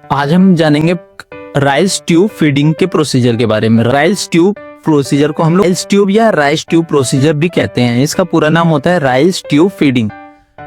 आज हम जानेंगे राइस ट्यूब फीडिंग के प्रोसीजर के बारे में। राइस ट्यूब प्रोसीजर को हम लोग राइस ट्यूब या राइस ट्यूब प्रोसीजर भी कहते हैं। इसका पूरा नाम होता है राइस ट्यूब फीडिंग।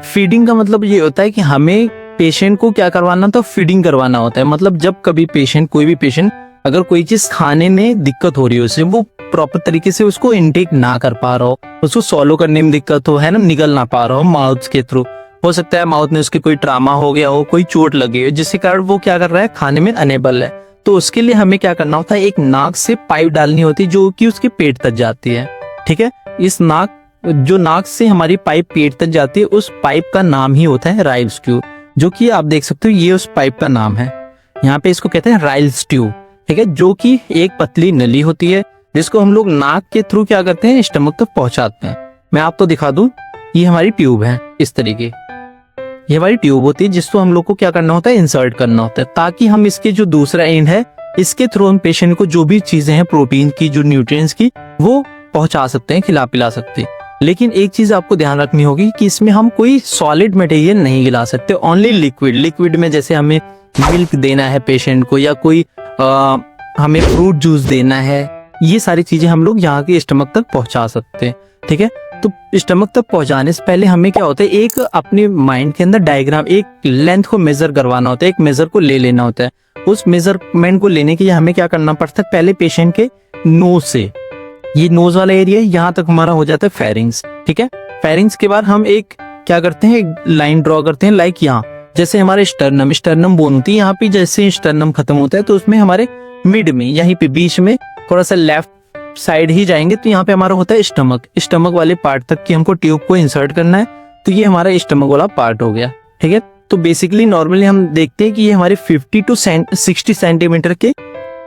फीडिंग का मतलब ये होता है कि हमें पेशेंट को क्या करवाना, तो फीडिंग करवाना होता है। मतलब जब कभी पेशेंट, कोई भी पेशेंट अगर कोई चीज खाने में दिक्कत हो रही है उसे, वो प्रॉपर तरीके से उसको इनटेक ना कर पा रहा हो, उसको सॉलो करने में दिक्कत हो, है ना, निकल ना पा रहा हो माउथ के थ्रू, हो सकता है माउथ में उसके कोई ट्रामा हो गया हो, कोई चोट लगी हो, जिसके कारण वो क्या कर रहा है, खाने में अनेबल है। तो उसके लिए हमें क्या करना होता है, एक नाक से पाइप डालनी होती है जो कि उसके पेट तक जाती है। ठीक है, इस नाक से हमारी पाइप पेट तक जाती है, उस पाइप का नाम ही होता है राइल्स ट्यूब, जो कि आप देख सकते हो ये उस पाइप का नाम है। यहाँ पे इसको कहते हैं राइल्स ट्यूब। ठीक है, जो कि एक पतली नली होती है जिसको हम लोग नाक के थ्रू क्या करते हैं, स्टमक तक पहुंचाते हैं। मैं आपको दिखा दूं, ये हमारी ट्यूब है इस तरीके, ये हमारी ट्यूब होती है जिसको हम लोग को क्या करना होता है, इंसर्ट करना होता है, ताकि हम इसके जो दूसरा एंड है इसके थ्रू हम पेशेंट को जो भी चीजें हैं प्रोटीन की, जो न्यूट्रिएंट्स की, वो पहुंचा सकते हैं, खिला पिला सकते हैं। लेकिन एक चीज आपको ध्यान रखनी होगी कि इसमें हम कोई सॉलिड मटेरियल नहीं खिला सकते, ओनली लिक्विड। लिक्विड में जैसे हमें मिल्क देना है पेशेंट को, या कोई हमें फ्रूट जूस देना है, ये सारी चीजें हम लोग यहाँ के स्टमक तक पहुंचा सकते हैं। ठीक है, तो स्टमक तक पहुंचाने से पहले हमें क्या होता है, एक अपने माइंड के अंदर डायग्राम, एक लेंथ को मेजर करवाना होता है, एक मेजर को ले लेना होता है। उस मेजरमेंट को लेने के लिए हमें क्या करना पड़ता है, पहले पेशेंट के नोज से, ये नोज वाला एरिया यहाँ तक हमारा हो जाता है फेरिंग्स। ठीक है, फेरिंग्स के बाद हम एक क्या करते हैं, एक लाइन ड्रॉ करते हैं, लाइक यहाँ जैसे हमारे स्टर्नम बोन होती है, यहाँ पे जैसे स्टर्नम खत्म होता है तो उसमें हमारे मिड में, यहीं पे बीच में थोड़ा सा लेफ्ट साइड ही जाएंगे तो यहाँ पे हमारा होता है स्टमक। स्टमक वाले पार्ट तक की हमको ट्यूब को इंसर्ट करना है, तो ये हमारा स्टमक वाला पार्ट हो गया। ठीक है, तो बेसिकली नॉर्मली हम देखते हैं कि ये हमारे 50 टू 60 सेंटीमीटर के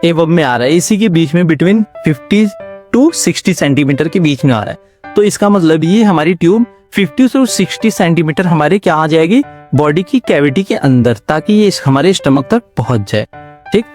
एबव में आ रहा है, इसी के बीच में बिटवीन 50 टू 60 सेंटीमीटर के बीच में आ रहा है। तो इसका मतलब ये हमारी ट्यूब 50 टू 60 सेंटीमीटर हमारे क्या आ जाएगी, बॉडी की कैविटी के अंदर, ताकि ये हमारे स्टमक तक पहुंच जाए। ठीक,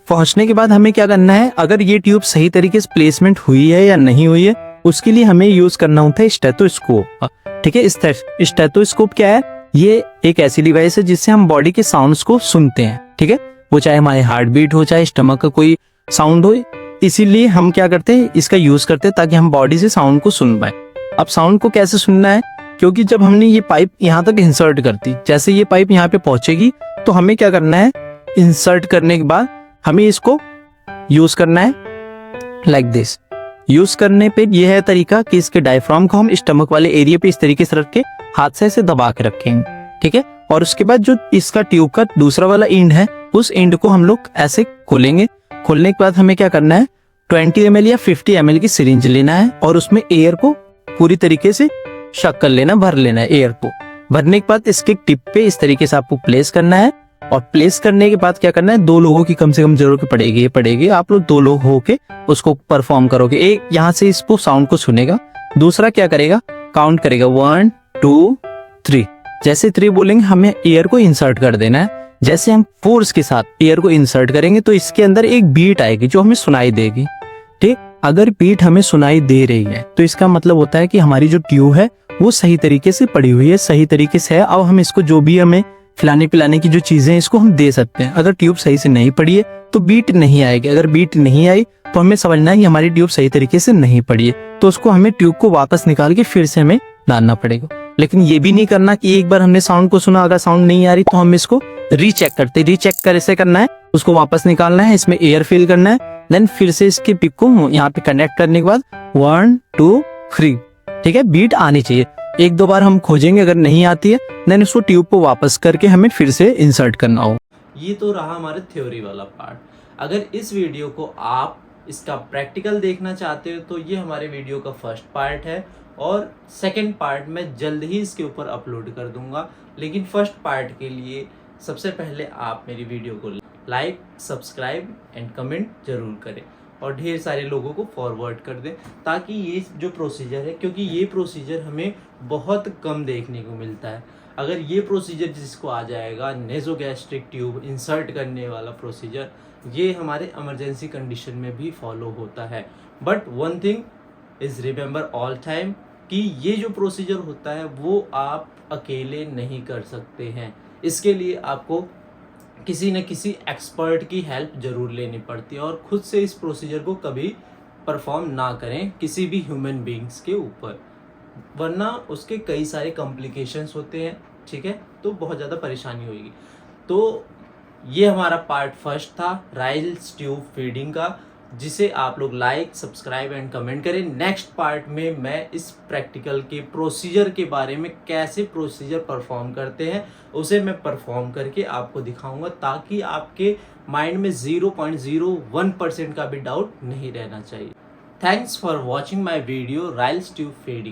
पहुंचने के बाद हमें क्या करना है, अगर ये ट्यूब सही तरीके से प्लेसमेंट हुई है या नहीं हुई है, उसके लिए हमें यूज करना होता है स्टेथोस्कोप। ठीक है, स्टेथोस्कोप क्या है, ये एक ऐसी डिवाइस है जिससे हम बॉडी के साउंड्स को सुनते हैं। ठीक है, वो चाहे हमारे हार्ट बीट हो, चाहे स्टमक का कोई साउंड हो, इसीलिए हम क्या करते हैं, इसका यूज करते हैं ताकि हम बॉडी से साउंड को सुन पाए। अब साउंड को कैसे सुनना है, क्योंकि जब हमने ये पाइप यहाँ तक इंसर्ट करती, जैसे ये पाइप यहाँ पे पहुंचेगी तो हमें क्या करना है, इंसर्ट करने के बाद हमें इसको यूज करना है लाइक दिस। यूज करने पे यह है तरीका कि इसके डायफ्राम को हम स्टमक वाले एरिया पे इस तरीके से रख के हाथ से ऐसे दबा के रखेंगे। ठीक है, और उसके बाद जो इसका ट्यूब का दूसरा वाला एंड है, उस एंड को हम लोग ऐसे खोलेंगे। खोलने के बाद हमें क्या करना है, 20 ml या 50 ml की सिरिंज लेना है और उसमें एयर को पूरी तरीके से शक कर लेना, भर लेना है। एयर को भरने के बाद इसके टिप पे इस तरीके से आपको प्लेस करना है, और प्लेस करने के बाद क्या करना है, 2 लोगों की कम से कम जरूरत पड़ेगी। आप लोग 2 लोग होके उसको परफॉर्म करोगे। एक यहाँ से इसको साउंड को सुनेगा, दूसरा क्या करेगा, काउंट करेगा 1 2 3। जैसे 3 बोलेंगे हमें एयर को इंसर्ट कर देना है। जैसे हम फोर्स के साथ एयर को इंसर्ट करेंगे तो इसके अंदर एक बीट आएगी जो हमें सुनाई देगी। ठीक, अगर बीट हमें सुनाई दे रही है तो इसका मतलब होता है कि हमारी जो ट्यूब है वो सही तरीके से पड़ी हुई है, सही तरीके से है। अब हम इसको जो भी हमें खिलाने पिलाने की जो चीजें इसको हम दे सकते हैं। अगर ट्यूब सही से नहीं पड़ी है तो बीट नहीं आएगी। अगर बीट नहीं आई तो हमें समझना है कि हमारी ट्यूब सही तरीके से नहीं पड़ी है, तो उसको हमें ट्यूब को वापस निकाल के फिर से हमें डालना पड़ेगा। लेकिन ये भी नहीं करना कि एक बार हमने साउंड को सुना, अगर साउंड नहीं आ रही तो हम इसको रीचेक करते। रीचेक कैसे करना है, उसको वापस निकालना है, इसमें एयर फिल करना है, देन फिर से इसके पिक को यहाँ पे कनेक्ट करने के बाद 1 2 3। ठीक है, बीट आनी चाहिए। 1-2 बार हम खोजेंगे, अगर नहीं आती है देन उसको ट्यूब को वापस करके हमें फिर से इंसर्ट करना हो। ये तो रहा हमारे थ्योरी वाला पार्ट। अगर इस वीडियो को आप इसका प्रैक्टिकल देखना चाहते हो तो ये हमारे वीडियो का फर्स्ट पार्ट है, और सेकंड पार्ट मैं जल्द ही इसके ऊपर अपलोड कर दूंगा। लेकिन फर्स्ट पार्ट के लिए सबसे पहले आप मेरी वीडियो को लाइक, सब्सक्राइब एंड कमेंट जरूर करें, और ढेर सारे लोगों को फॉरवर्ड कर दें, ताकि ये जो प्रोसीजर है, क्योंकि ये प्रोसीजर हमें बहुत कम देखने को मिलता है। अगर ये प्रोसीजर जिसको आ जाएगा, नेज़ोगैस्ट्रिक ट्यूब इंसर्ट करने वाला प्रोसीजर, ये हमारे इमरजेंसी कंडीशन में भी फॉलो होता है। But one thing is remember all time कि ये जो प्रोसीजर होता है वो आप अकेले नहीं कर सकते हैं। इसके लिए आपको किसी न किसी एक्सपर्ट की हेल्प जरूर लेनी पड़ती है और खुद से इस प्रोसीजर को कभी परफॉर्म ना करें किसी भी ह्यूमन बींग्स के ऊपर, वरना उसके कई सारे कॉम्प्लिकेशंस होते हैं, ठीक है, तो बहुत ज़्यादा परेशानी होगी। तो ये हमारा पार्ट फर्स्ट था राइल्स ट्यूब फीडिंग का, जिसे आप लोग लाइक, सब्सक्राइब एंड कमेंट करें। नेक्स्ट पार्ट में मैं इस प्रैक्टिकल के प्रोसीजर के बारे में, कैसे प्रोसीजर परफॉर्म करते हैं उसे मैं परफॉर्म करके आपको दिखाऊंगा, ताकि आपके माइंड में 0.01% का भी डाउट नहीं रहना चाहिए। Thanks for watching my video Ryle's tube feeding.